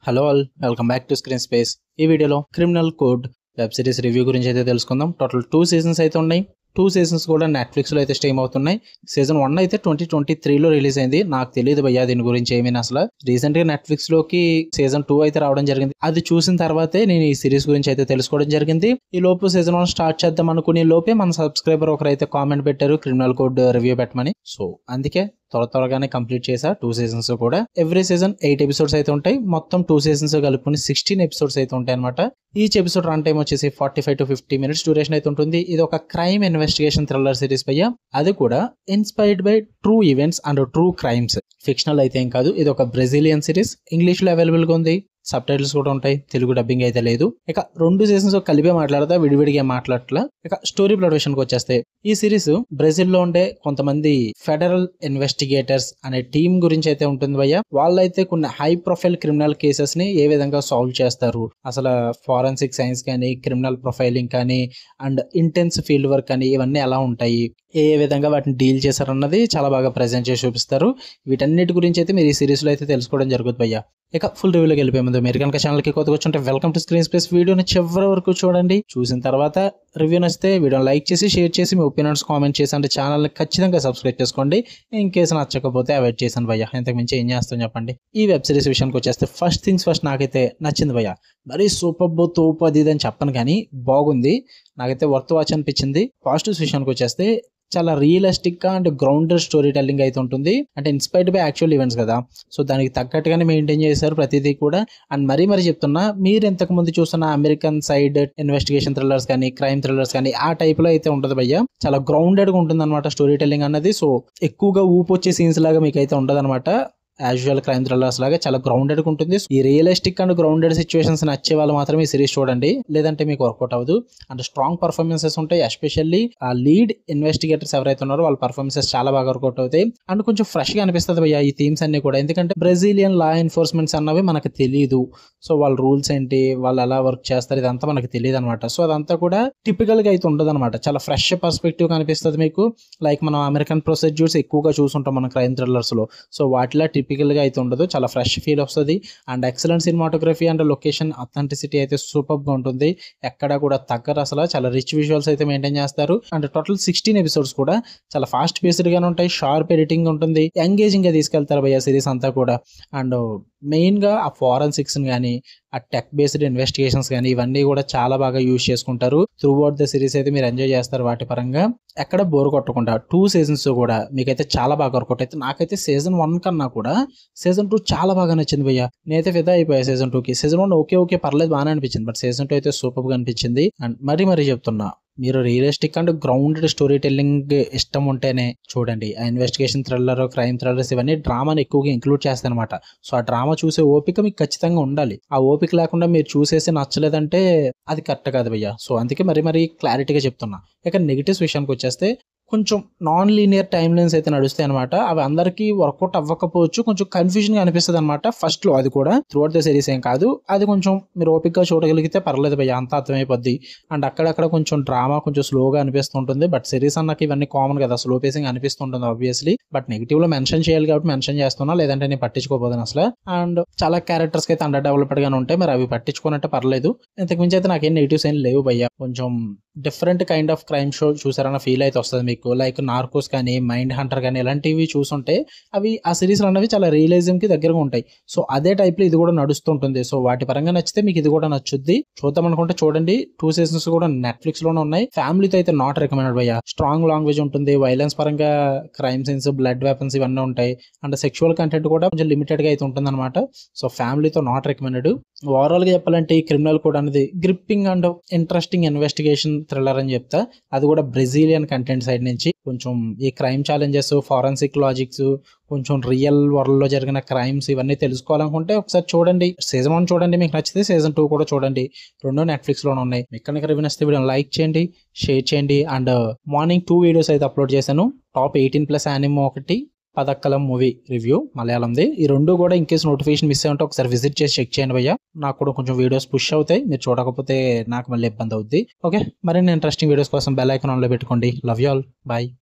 Hello all, welcome back to screen space. ఈ వీడియోలో criminal code web series review గురించి అయితే తెలుసుకుందాం. టోటల్ 2 సీజన్స్ అయితే ఉన్నాయి. 2 సీజన్స్ కూడా నెట్ఫ్లిక్స్లో అయితే స్ట్రీమ్ అవుతున్నాయి. సీజన్ 1 అయితే 2023లో రిలీజ్ అయింది. నాకు తెలియదు భయ్యా దీని గురించి ఏమైనా. అసలు రీసెంట్గా నెట్ఫ్లిక్స్లోకి సీజన్ 2 అయితే రావడం జరిగింది. అది చూసిన తర్వాతే నేను ఈ సిరీస్ గురించి అయితే తెలుసుకోవడం జరిగింది. ఈ లోపు సీజన్ 1 స్టార్ట్ చేద్దాం అనుకునే లోపే మన సబ్స్క్రైబర్ ఒకరైతే కామెంట్ పెట్టారు క్రిమినల్ కోడ్ రివ్యూ పెట్టమని. సో అందుకే త్వరగానే కంప్లీట్ చేసా 2 సీజన్స్ కూడా. ఎవ్రీ సీజన్ 8 ఎపిసోడ్స్ అయితే ఉంటాయి. మొత్తం 2 సీజన్స్ కలుపుకొని 16 ఎపిసోడ్స్ అయితే ఉంటాయి అనమాట. ఈచ్ ఎపిసోడ్ రన్ టైం వచ్చేసి 45 to 50 minutes డ్యూరేషన్ అయితే ఉంటుంది. ఇది ఒక క్రైమ్ ఇన్వెస్టిగేషన్ థ్రిల్లర్ సిరీస్ పయ్యా. అది కూడా inspired by true events and true crimes. Fictional అయితే ఏం కాదు. ఇది ఒక బ్రెజిలియన్ సిరీస్. ఇంగ్లీష్ లో అవైలబుల్ గా ఉంది. సబ్ టైటిల్స్ కూడా ఉంటాయి. తెలుగు డబ్బింగ్ అయితే లేదు. ఇక 2 సీజన్స్ కలిపే మాట్లాడతా, విడివిడిగా మాట్లాడట్లా. ఇక స్టోరీ ప్లాట్ విషయానికి వచ్చేస్తే ఈ సిరీస్ బ్రెజిల్ లో ఉండే కొంతమంది ఫెడరల్ ఇన్వెస్టిగేటర్స్ అనే టీం గురించి అయితే ఉంటుంది భయ్య. వాళ్ళైతే కొన్ని హై ప్రొఫైల్ క్రిమినల్ కేసెస్ ని ఏ విధంగా సాల్వ్ చేస్తారు, అసలు ఫారెన్సిక్ సైన్స్ కానీ, క్రిమినల్ ప్రొఫైలింగ్ కానీ, అండ్ ఇంటెన్స్ ఫీల్డ్ వర్క్ కానీ, ఇవన్నీ ఎలా ఉంటాయి, ఏ విధంగా వాటిని డీల్ చేశారన్నది చాలా బాగా ప్రెజెంట్ చేసి చూపిస్తారు. వీటన్నిటి గురించి అయితే మీరు ఈ సిరీస్ లో అయితే తెలుసుకోవడం జరుగుతుంది భయ్య. ఇక ఫుల్ రివ్యూలోకి వెళ్ళిపోయే ముందు మీరు కనుక ఛానల్ కి కొత్తగా వచ్చుంటే వెల్కమ్ టు స్క్రీన్ స్పేస్. వీడియోని చివరి వరకు చూడండి. చూసిన తర్వాత రివ్యూ నచ్చితే వీడియోని లైక్ చేసి, షేర్ చేసి, మీ ఒపీనియన్స్ కామెంట్ చేసి, అంటే ఛానల్ని ఖచ్చితంగా సబ్స్క్రైబ్ చేసుకోండి. ఇన్ కేసు నచ్చకపోతే అవాయిడ్ చేశాను భయ్య. ఇంతకు మించి ఏం చేస్తాం చెప్పండి. ఈ వెబ్ సిరీస్ విషయానికి వచ్చేస్తే ఫస్ట్ థింగ్స్ ఫస్ట్ నాకైతే నచ్చింది భయ్య. మరీ సూపర్ తోపు అది అని చెప్పను కానీ బాగుంది. నాకైతే వర్త్ వాచ్ అనిపించింది. పాజిటివ్స్ విషయానికి వచ్చేస్తే చాలా రియలిస్టిక్ గా అండ్ గ్రౌండెడ్ స్టోరీ టెల్లింగ్ అయితే ఉంటుంది. అంటే ఇన్స్పైర్డ్ బై యాక్చువల్ ఈవెంట్స్ కదా, సో దానికి తగ్గట్టుగానే మెయింటైన్ చేశారు ప్రతిదీ కూడా. అండ్ మరీ చెప్తున్నా, మీరు ఇంతకు ముందు చూస్తున్న అమెరికన్ సైడ్ ఇన్వెస్టిగేషన్ థ్రిల్లర్స్ కానీ, క్రైమ్ థ్రిల్లర్స్ కానీ ఆ టైప్ లో అయితే ఉంటుంది భయ్య. చాలా గ్రౌండెడ్ గా ఉంటుంది అనమాట స్టోరీ టెల్లింగ్ అన్నది. సో ఎక్కువగా ఊపొచ్చే సీన్స్ లాగా మీకు అయితే ఉండదు అనమాట. యాజువల్ క్రైమ్ థ్రిల్లర్స్ లాగా చాలా గ్రౌండెడ్ ఉంటుంది. ఈ రియలిస్టిక్ అండ్ గ్రౌండెడ్ సిచ్యువేషన్స్ నచ్చే వాళ్ళు మాత్రమే ఈ సిరీస్ చూడండి, లేదంటే మీకు వర్కౌట్ అవ్వదు. అండ్ స్ట్రాంగ్ పర్ఫార్మెన్సెస్ ఉంటాయి. ఎస్పెషల్లీ ఆ లీడ్ ఇన్వెస్టిగేటర్స్ ఎవరైతే ఉన్నారో వాళ్ళ పర్ఫార్మెన్సెస్ చాలా బాగా వర్కౌట్ అవుతాయి. అండ్ కొంచెం ఫ్రెష్ గా అనిపిస్తుంది భయ్య ఈ థీమ్స్ అన్ని కూడా. ఎందుకంటే బ్రెజిలియన్ లా ఎన్ఫోర్స్మెంట్స్ అన్నవి మనకు తెలియదు. సో వాళ్ళ రూల్స్ ఏంటి, వాళ్ళు ఎలా వర్క్ చేస్తారు, ఇదంతా మనకు తెలియదు అనమాట. సో అదంతా కూడా టిపికల్ గా అయితే ఉండదు అనమాట. చాలా ఫ్రెష్ పర్స్పెక్టివ్ కనిపిస్తుంది మీకు. లైక్ మనం అమెరికన్ ప్రొసీడ్యూర్స్ ఎక్కువగా చూసుంటాం మన క్రైమ్ థ్రిల్లర్స్ లో. సో వాటిలో టిపికల్ గా అయితే ఉండదు. చాలా ఫ్రెష్ ఫీల్ వస్తుంది. And excellent cinematography and location authenticity అయితే సూపర్ గా ఉంటుంది. ఎక్కడ కూడా తగ్గరు అసలు. చాలా రిచ్ విజువల్స్ అయితే మెయింటైన్ చేస్తారు. అండ్ టోటల్ 16 ఎపిసోడ్స్ కూడా చాలా ఫాస్ట్ పేస్డ్ గానే ఉంటాయి. షార్ప్ ఎడిటింగ్ ఉంటుంది. ఎంగేజింగ్ గా తీసుకెళ్తారు భయ్య సిరీస్ అంతా కూడా. అండ్ మెయిన్ గా ఆ ఫారెన్సిక్స్ కానీ, ఆ టెక్ బేస్డ్ ఇన్వెస్టిగేషన్స్ కానీ, ఇవన్నీ కూడా చాలా బాగా యూజ్ చేసుకుంటారు. త్రూ అవుట్ ద సిరీస్ అయితే మీరు ఎంజాయ్ చేస్తారు వాటి పరంగా. ఎక్కడ బోర్ కొట్టకుండా 2 సీజన్స్ కూడా మీకైతే చాలా బాగా వర్కౌట్ అయితే. నాకైతే సీజన్ 1 కన్నా కూడా సీజన్ 2 చాలా బాగా నచ్చింది భయ్య. నేనైతే ఫిదా అయిపోయా సీజన్ 2 కి. సీజన్ 1 ఓకే పర్లేదు, బాగానే అనిపించింది. బట్ సీజన్ 2 అయితే సూపర్ గా అనిపించింది. అండ్ మరీ చెప్తున్నా, మీరు realistic and grounded story telling ఇష్టం ఉంటేనే చూడండి. ఆ ఇన్వెస్టిగేషన్ థ్రిల్లర్, క్రైమ్ థ్రిల్లర్స్ ఇవన్నీ డ్రామాని ఎక్కువగా ఇంక్లూడ్ చేస్తాయి అనమాట. సో ఆ డ్రామా చూసే ఓపిక మీకు ఖచ్చితంగా ఉండాలి. ఆ ఓపిక లేకుండా మీరు చూసేసి నచ్చలేదంటే అది కరెక్ట్ కాదు భయ్య. సో అందుకే మరీ క్లారిటీగా చెప్తున్నా. ఇక నెగిటివ్స్ విషయానికి వచ్చేస్తే కొంచెం నాన్ లీనియర్ టైమ్ లైన్స్ అయితే నడుస్తాయి అనమాట. అవి అందరికీ వర్కౌట్ అవ్వకపోవచ్చు. కొంచెం కన్ఫ్యూజన్ గా అనిపిస్తుంది అనమాట ఫస్ట్ లో. అది కూడా త్రూ అవుట్ ద సిరీస్ ఏం కాదు. అది కొంచెం మీరు ఓపికగా చూడగలిగితే పర్లేదు భయ్య, అంతా అర్థమైపోద్ది. అండ్ అక్కడక్కడ కొంచెం డ్రామా కొంచెం స్లోగా అనిపిస్తుంటుంది. బట్ సిరీస్ అన్నాక ఇవన్నీ కామన్ కదా, స్లో పేసింగ్ అనిపిస్తుంటుంది ఆబ్వియస్లీ. బట్ నెగిటివ్ లో మెన్షన్ చేయాలి కాబట్టి మెన్షన్ చేస్తున్నా, లేదంటే నేను పట్టించుకోపోతాను అసలు. అండ్ చాలా క్యారెక్టర్స్ అయితే అండర్ డెవలప్డ్ గానే ఉంటాయి. మరి అవి పట్టించుకున్నట్టే పర్లేదు. ఇంతకు మించి అయితే నాకేం నెగిటివ్స్ ఏం లేవు భయ్య. కొంచెం different kind of crime show చూసారన్న ఫీల్ అయితే వస్తుంది మీకు. లైక్ నార్కోస్ కానీ, మైండ్ హంటర్ కానీ, ఇలాంటివి చూసుంటే అవి ఆ సిరీస్ అనేవి చాలా రియలిజం కి దగ్గరగా ఉంటాయి. సో అదే టైప్ లో ఇది కూడా నడుస్తుంటుంది. సో వాటి పరంగా నచ్చితే మీకు ఇది కూడా నచ్చుద్ది. చూద్దాం అనుకుంటే చూడండి. 2 సీజన్స్ కూడా నెట్ఫ్లిక్స్ లోనే ఉన్నాయి. ఫ్యామిలీతో అయితే నాట్ రికమెండెడ్ భయ్య. స్ట్రాంగ్ లాంగ్వేజ్ ఉంటుంది. వైలెన్స్ పరంగా క్రైమ్ సీన్స్, బ్లడ్ వెపన్స్ ఇవన్నీ ఉంటాయి. అండ్ సెక్షువల్ కంటెంట్ కూడా కొంచెం లిమిటెడ్ గా అయితే ఉంటుంది అనమాట. సో ఫ్యామిలీతో నాట్ రికమెండెడ్. ఓవరాల్ గా చెప్పాలంటే ఈ క్రిమినల్ కోడ్ అనేది gripping and interesting investigation thriller అని చెప్తా. అది కూడా బ్రెజిలియన్ కంటెంట్ సైడ్ నుంచి. కొంచెం ఈ క్రైమ్ ఛాలెంజెస్, ఫారెన్సిక్ లాజిక్స్, కొంచెం రియల్ వరల్డ్ లో జరిగిన క్రైమ్స్ ఇవన్నీ తెలుసుకోవాలనుకుంటే ఒకసారి చూడండి. సీజన్ 1 చూడండి, మీకు నచ్చితే సీజన్ 2 కూడా చూడండి. 2 నెట్ఫ్లిక్స్ లోనే ఉన్నాయి. మీకు కనుక రివ్యూ నచ్చితే వీడియో లైక్ చేయండి, షేర్ చేయండి. అండ్ మార్నింగ్ 2 వీడియోస్ అయితే అప్లోడ్ చేశాను. టాప్ 18+ యానిమో ఒకటి, పదక్కలం మూవీ రివ్యూ మలయాళంది. ఈ 2 కూడా ఇన్ కేసు నోటిఫికేషన్ మిస్ అయ్యి ఉంటే ఒకసారి విజిట్ చేసి చెక్ చేయండి భయ్య. నాకు కూడా కొంచెం వీడియోస్ పుష్ అవుతాయి. మీరు చూడకపోతే నాకు మళ్ళీ ఇబ్బంది అవుద్ది. ఓకే, మరిన్ని ఇంట్రెస్టింగ్ వీడియోస్ కోసం బెల్ ఐకాన్ ఆన్ లో పెట్టుకోండి. Love you all, bye.